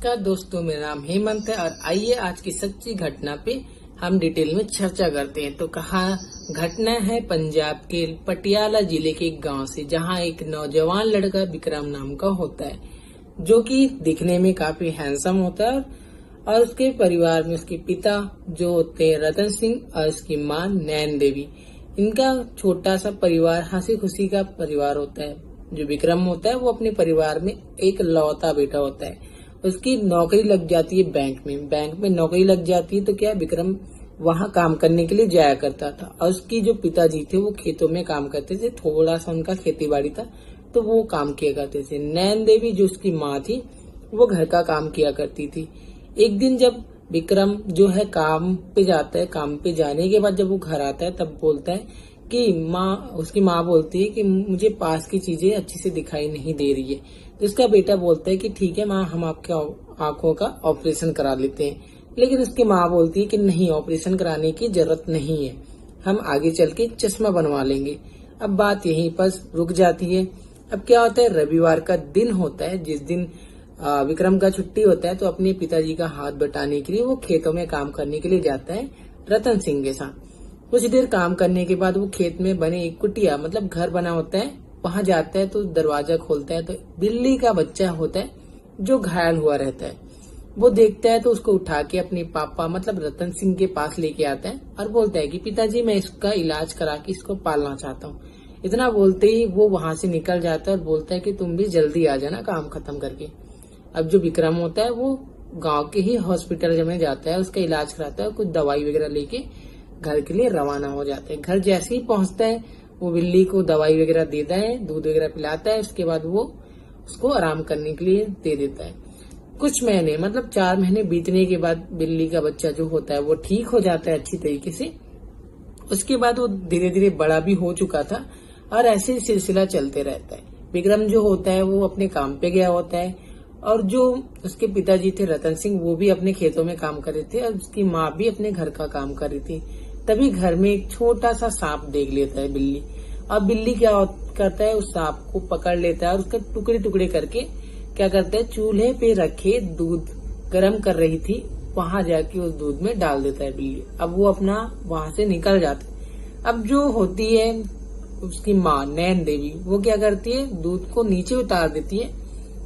नमस्कार दोस्तों, मेरा नाम हेमंत है और आइए आज की सच्ची घटना पे हम डिटेल में चर्चा करते हैं। तो कहाँ घटना है पंजाब के पटियाला जिले के एक गांव से, जहां एक नौजवान लड़का विक्रम नाम का होता है, जो कि दिखने में काफी हैंडसम होता है और उसके परिवार में उसके पिता जो होते हैं रतन सिंह और उसकी माँ नैन देवी। इनका छोटा सा परिवार हंसी खुशी का परिवार होता है। जो विक्रम होता है वो अपने परिवार में एक लौता बेटा होता है। उसकी नौकरी लग जाती है बैंक में नौकरी लग जाती है। तो क्या विक्रम वहां काम करने के लिए जाया करता था और उसकी जो पिताजी थे वो खेतों में काम करते थे। थोड़ा सा उनका खेती बाड़ी था तो वो काम किया करते थे। नैन देवी जो उसकी माँ थी वो घर का काम किया करती थी। एक दिन जब विक्रम जो है काम पे जाता है, काम पे जाने के बाद जब वो घर आता है तब बोलता है कि उसकी माँ बोलती है कि मुझे पास की चीजें अच्छी से दिखाई नहीं दे रही है। तो उसका बेटा बोलता है कि ठीक है माँ, हम आपके आंखों का ऑपरेशन करा लेते हैं। लेकिन उसकी माँ बोलती है कि नहीं, ऑपरेशन कराने की जरूरत नहीं है, हम आगे चल के चश्मा बनवा लेंगे। अब बात यहीं पर रुक जाती है। अब क्या होता है, रविवार का दिन होता है जिस दिन विक्रम का छुट्टी होता है। तो अपने पिताजी का हाथ बटाने के लिए वो खेतों में काम करने के लिए जाता है रतन सिंह के साथ। कुछ देर काम करने के बाद वो खेत में बने एक कुटिया मतलब घर बना होता है, वहां जाता है। तो दरवाजा खोलता है तो बिल्ली का बच्चा होता है जो घायल हुआ रहता है। वो देखता है तो उसको उठा के अपने पापा मतलब रतन सिंह के पास लेके आता है और बोलता है कि पिताजी, मैं इसका इलाज करा के इसको पालना चाहता हूँ। इतना बोलते ही वो वहां से निकल जाता है और बोलता है कि तुम भी जल्दी आ जाना काम खत्म करके। अब जो विक्रम होता है वो गाँव के ही हॉस्पिटल में जाता है, उसका इलाज कराता है, कुछ दवाई वगैरह लेके घर के लिए रवाना हो जाते हैं। घर जैसे ही पहुंचता है वो बिल्ली को दवाई वगैरह देता है, दूध वगैरह पिलाता है। उसके बाद वो उसको आराम करने के लिए दे देता है। कुछ महीने मतलब 4 महीने बीतने के बाद बिल्ली का बच्चा जो होता है वो ठीक हो जाता है अच्छी तरीके से। उसके बाद वो धीरे धीरे बड़ा भी हो चुका था और ऐसे सिलसिला चलते रहता है। विक्रम जो होता है वो अपने काम पे गया होता है और जो उसके पिताजी थे रतन सिंह वो भी अपने खेतों में काम कर रहे थे और उसकी माँ भी अपने घर का काम कर रही थी। तभी घर में एक छोटा सा सांप देख लेता है बिल्ली। अब बिल्ली क्या करता है, उस सांप को पकड़ लेता है और उसके टुकड़े टुकड़े करके क्या करता है, चूल्हे पे रखे दूध गर्म कर रही थी वहां जाके उस दूध में डाल देता है बिल्ली। अब वो अपना वहां से निकल जाता है। अब जो होती है उसकी माँ नैन देवी वो क्या करती है, दूध को नीचे उतार देती है।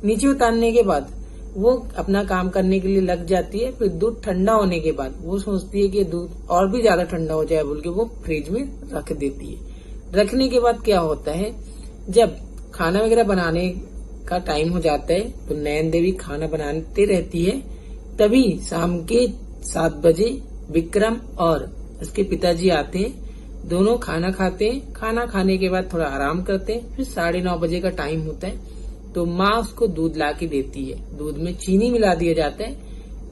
नीचे उतारने के बाद वो अपना काम करने के लिए लग जाती है। फिर दूध ठंडा होने के बाद वो सोचती है कि दूध और भी ज्यादा ठंडा हो जाए बोल के वो फ्रिज में रख देती है। रखने के बाद क्या होता है, जब खाना वगैरह बनाने का टाइम हो जाता है तो नैन देवी खाना बनाते रहती है। तभी शाम के 7 बजे विक्रम और उसके पिताजी आते हैं। दोनों खाना खाते हैं। खाना खाने के बाद थोड़ा आराम करते हैं। फिर 9:30 बजे का टाइम होता है तो माँ उसको दूध ला के देती है। दूध में चीनी मिला दिया जाता है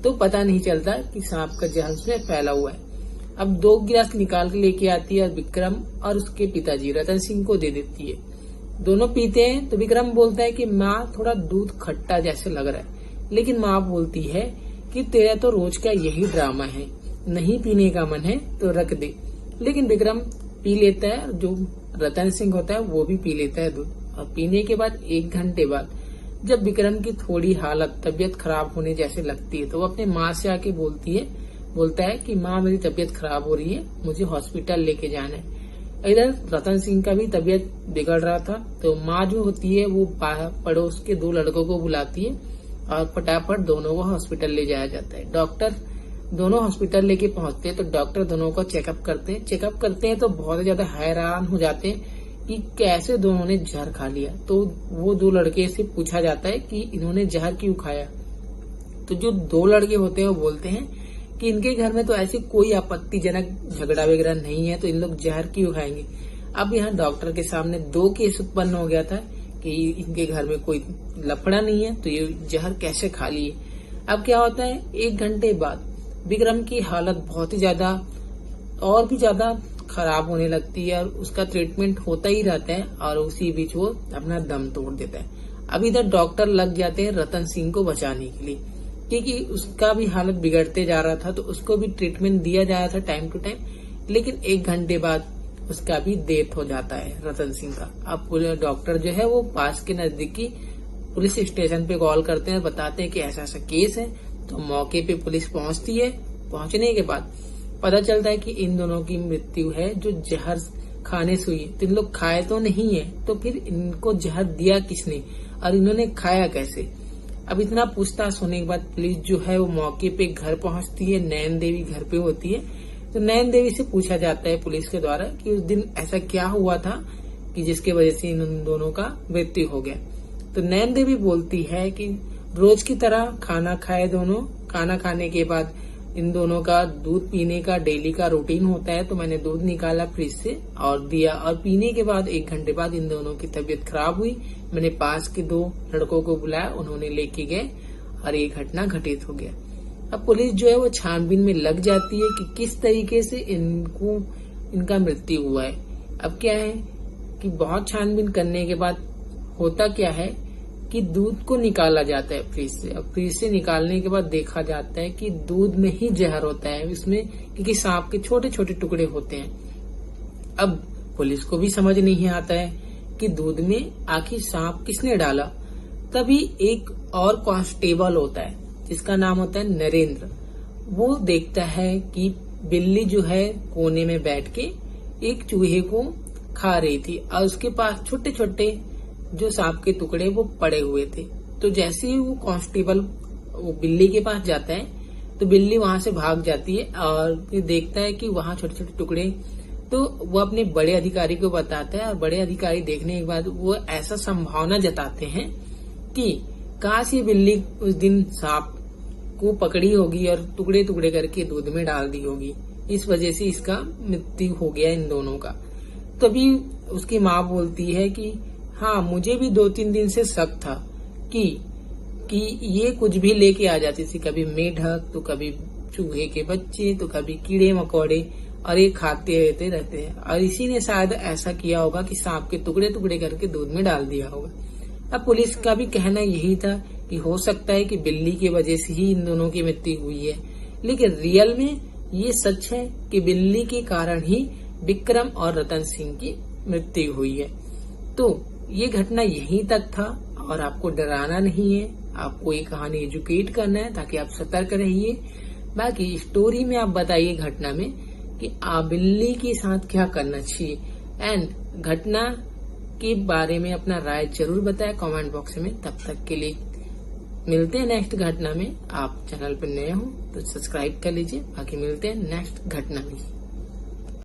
तो पता नहीं चलता कि सांप का जहर उसमें फैला हुआ है। अब 2 गिलास निकाल के लेके आती है और विक्रम और उसके पिताजी रतन सिंह को दे देती है। दोनों पीते हैं तो विक्रम बोलता है कि माँ, थोड़ा दूध खट्टा जैसे लग रहा है। लेकिन माँ बोलती है कि तेरा तो रोज का यही ड्रामा है, नहीं पीने का मन है तो रख दे। लेकिन विक्रम पी लेता है, जो रतन सिंह होता है वो भी पी लेता है दूध। और पीने के बाद 1 घंटे बाद जब विक्रम की थोड़ी हालत तबीयत खराब होने जैसे लगती है तो वो अपने माँ से आके बोलता है कि माँ, मेरी तबीयत खराब हो रही है, मुझे हॉस्पिटल लेके जाना है। इधर रतन सिंह का भी तबीयत बिगड़ रहा था तो माँ जो होती है वो पड़ोस के 2 लड़कों को बुलाती है और फटाफट दोनों को हॉस्पिटल ले जाया जाता है। डॉक्टर दोनों हॉस्पिटल लेके पहुंचते हैं तो डॉक्टर दोनों को चेकअप करते हैं तो बहुत ज्यादा हैरान हो जाते हैं कि कैसे दोनों ने जहर खा लिया। तो वो 2 लड़के से पूछा जाता है कि इन्होंने जहर क्यों खाया। तो जो 2 लड़के होते हैं वो बोलते हैं कि इनके घर में तो ऐसी कोई आपत्तिजनक झगड़ा वगैरह नहीं है तो इन लोग जहर क्यों खाएंगे। अब यहाँ डॉक्टर के सामने 2 केस उत्पन्न हो गया था कि इनके घर में कोई लफड़ा नहीं है तो ये जहर कैसे खा लिए। अब क्या होता है, 1 घंटे बाद विक्रम की हालत बहुत ही ज्यादा और भी ज्यादा खराब होने लगती है और उसका ट्रीटमेंट होता ही रहता है और उसी बीच वो अपना दम तोड़ देता है। अब इधर डॉक्टर लग जाते हैं रतन सिंह को बचाने के लिए, क्योंकि उसका भी हालत बिगड़ते जा रहा था तो उसको भी ट्रीटमेंट दिया जा रहा था टाइम टू टाइम। लेकिन 1 घंटे बाद उसका भी डेथ हो जाता है रतन सिंह का। अब पूरे डॉक्टर जो है वो पास के नजदीकी पुलिस स्टेशन पे कॉल करते हैं, बताते हैं कि ऐसा ऐसा केस है। तो मौके पे पुलिस पहुंचती है। पहुंचने के बाद पता चलता है कि इन दोनों की मृत्यु है जो जहर खाने से हुई है। तो इन लोग खाए तो नहीं है, तो फिर इनको जहर दिया किसने और इन्होंने खाया कैसे। अब इतना पूछताछ होने के बाद पुलिस जो है वो मौके पे घर पहुंचती है। नैन देवी घर पे होती है। तो नैन देवी से पूछा जाता है पुलिस के द्वारा कि उस दिन ऐसा क्या हुआ था कि जिसके वजह से इन दोनों का मृत्यु हो गया। तो नैन देवी बोलती है कि रोज की तरह खाना खाए दोनों। खाना खाने के बाद इन दोनों का दूध पीने का डेली का रूटीन होता है। तो मैंने दूध निकाला फ्रिज से और दिया, और पीने के बाद 1 घंटे बाद इन दोनों की तबीयत खराब हुई। मैंने पास के 2 लड़कों को बुलाया, उन्होंने लेके गए और ये घटना घटित हो गया। अब पुलिस जो है वो छानबीन में लग जाती है कि किस तरीके से इनका मृत्यु हुआ है। अब क्या है कि बहुत छानबीन करने के बाद होता क्या है कि दूध को निकाला जाता है फ्रिज से। अब फ्रिज से निकालने के बाद देखा जाता है कि दूध में ही जहर होता है इसमें, क्योंकि सांप के छोटे छोटे टुकड़े होते हैं। अब पुलिस को भी समझ नहीं आता है कि दूध में आखिर सांप किसने डाला। तभी एक और कांस्टेबल होता है जिसका नाम होता है नरेंद्र। वो देखता है कि बिल्ली जो है कोने में बैठ के एक चूहे को खा रही थी और उसके पास छोटे छोटे जो सांप के टुकड़े वो पड़े हुए थे। तो जैसे ही वो कांस्टेबल वो बिल्ली के पास जाता है तो बिल्ली वहां से भाग जाती है और फिर देखता है कि वहां छोटे छोटे टुकड़े। तो वो अपने बड़े अधिकारी को बताता है और बड़े अधिकारी देखने के बाद वो ऐसा संभावना जताते हैं कि काश ये बिल्ली उस दिन सांप को पकड़ी होगी और टुकड़े टुकड़े करके दूध में डाल दी होगी, इस वजह से इसका मृत्यु हो गया इन दोनों का। तभी उसकी माँ बोलती है कि हाँ, मुझे भी 2-3 दिन से शक था कि ये कुछ भी लेके आ जाती थी, कभी मेढक तो कभी चूहे के बच्चे तो कभी कीड़े मकोड़े, और ये खाते रहते हैं और इसी ने शायद ऐसा किया होगा कि सांप के टुकड़े टुकड़े करके दूध में डाल दिया होगा। अब पुलिस का भी कहना यही था कि हो सकता है कि बिल्ली की वजह से ही इन दोनों की मृत्यु हुई है, लेकिन रियल में ये सच है कि बिल्ली के कारण ही विक्रम और रतन सिंह की मृत्यु हुई है। तो ये घटना यहीं तक था और आपको डराना नहीं है, आपको ये कहानी एजुकेट करना है ताकि आप सतर्क रहिए। बाकी स्टोरी में आप बताइए घटना में कि आप बिल्ली के साथ क्या करना चाहिए, एंड घटना के बारे में अपना राय जरूर बताएं कमेंट बॉक्स में। तब तक के लिए मिलते हैं नेक्स्ट घटना में। आप चैनल पर नए हो तो सब्सक्राइब कर लीजिए। बाकी मिलते हैं नेक्स्ट घटना में।